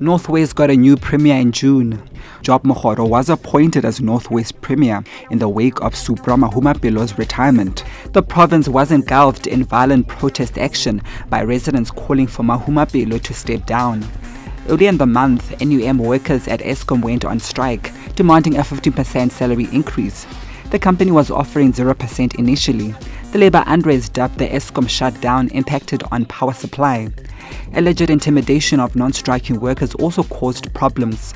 North West got a new premier in June. Job Mogoro was appointed as North West premier in the wake of Supra Mahumapelo's retirement. The province was engulfed in violent protest action by residents calling for Mahumapelo to step down. Early in the month, NUM workers at Eskom went on strike, demanding a 15% salary increase. The company was offering 0% initially. The labor unrest dubbed the Eskom shutdown impacted on power supply. Alleged intimidation of non-striking workers also caused problems.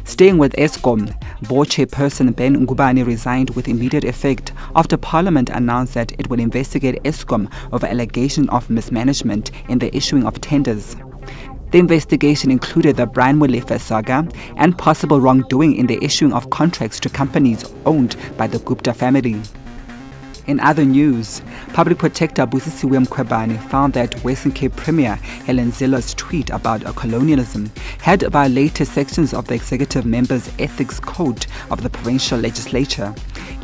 Staying with Eskom, board chairperson Ben Ngubane resigned with immediate effect after Parliament announced that it would investigate Eskom over allegations of mismanagement in the issuing of tenders. The investigation included the Brian Molefe saga and possible wrongdoing in the issuing of contracts to companies owned by the Gupta family. In other news, Public Protector Busisiwe Mkhwebane found that Western Cape Premier Helen Zilla's tweet about colonialism had violated sections of the executive member's ethics code of the provincial legislature.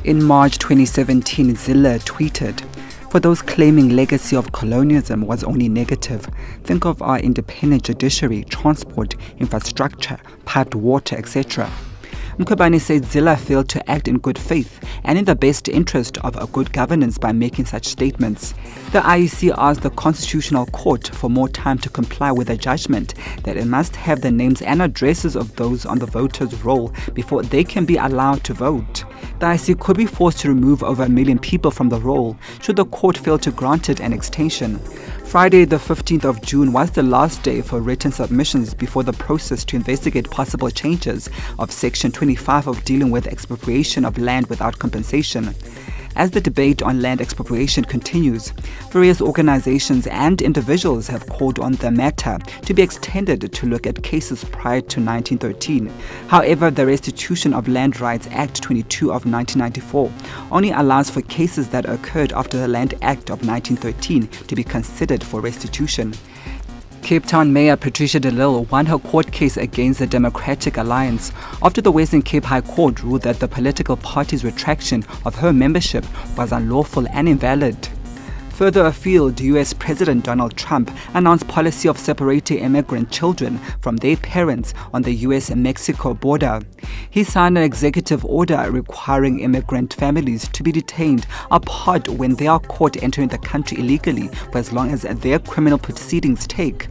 In March 2017, Zilla tweeted, "For those claiming legacy of colonialism was only negative, think of our independent judiciary, transport, infrastructure, piped water, etc." Mkhwebane said Zilla failed to act in good faith and in the best interest of a good governance by making such statements. The IEC asked the Constitutional Court for more time to comply with the judgment that it must have the names and addresses of those on the voters' roll before they can be allowed to vote. The IEC could be forced to remove over 1 million people from the roll should the court fail to grant it an extension. Friday, the 15th of June, was the last day for written submissions before the process to investigate possible changes of Section 25 of dealing with expropriation of land without compensation. As the debate on land expropriation continues, various organizations and individuals have called on the matter to be extended to look at cases prior to 1913. However, the Restitution of Land Rights Act 22 of 1994 only allows for cases that occurred after the Land Act of 1913 to be considered for restitution. Cape Town Mayor Patricia de Lille won her court case against the Democratic Alliance after the Western Cape High Court ruled that the political party's retraction of her membership was unlawful and invalid. Further afield, US President Donald Trump announced policy of separating immigrant children from their parents on the US-Mexico border. He signed an executive order requiring immigrant families to be detained apart when they are caught entering the country illegally for as long as their criminal proceedings take.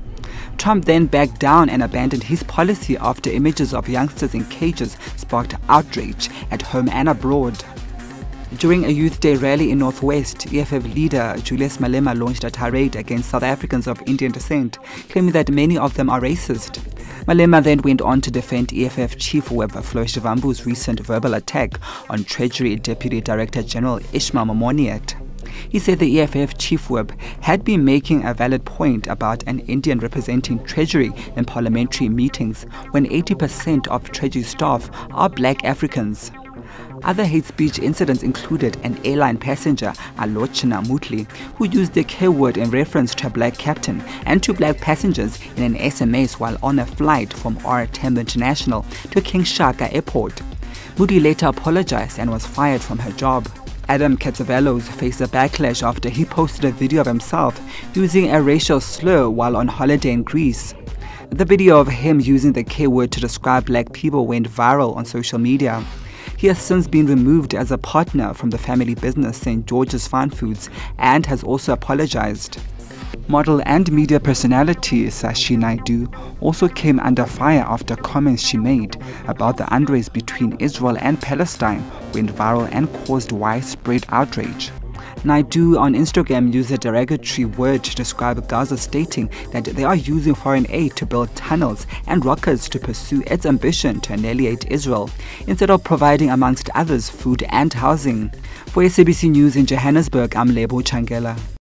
Trump then backed down and abandoned his policy after images of youngsters in cages sparked outrage at home and abroad. During a Youth Day rally in North West, EFF leader Julius Malema launched a tirade against South Africans of Indian descent, claiming that many of them are racist. Malema then went on to defend EFF Chief Whip Floyd Shivambu's recent verbal attack on Treasury Deputy Director General Ishmael Momoniat. He said the EFF Chief Whip had been making a valid point about an Indian representing Treasury in parliamentary meetings when 80% of Treasury staff are black Africans. Other hate speech incidents included an airline passenger, Alochana Mutli, who used the K-word in reference to a black captain and two black passengers in an SMS while on a flight from R. Tambo International to King Shaka Airport. Mutli later apologized and was fired from her job. Adam Katsavelos faced a backlash after he posted a video of himself using a racial slur while on holiday in Greece. The video of him using the K-word to describe black people went viral on social media. He has since been removed as a partner from the family business St. George's Fine Foods and has also apologized. Model and media personality Sashi Naidu also came under fire after comments she made about the unrest between Israel and Palestine went viral and caused widespread outrage. Naidu on Instagram used a derogatory word to describe Gaza, stating that they are using foreign aid to build tunnels and rockets to pursue its ambition to annihilate Israel, instead of providing, amongst others, food and housing. For SABC News in Johannesburg, I'm Lebo Changela.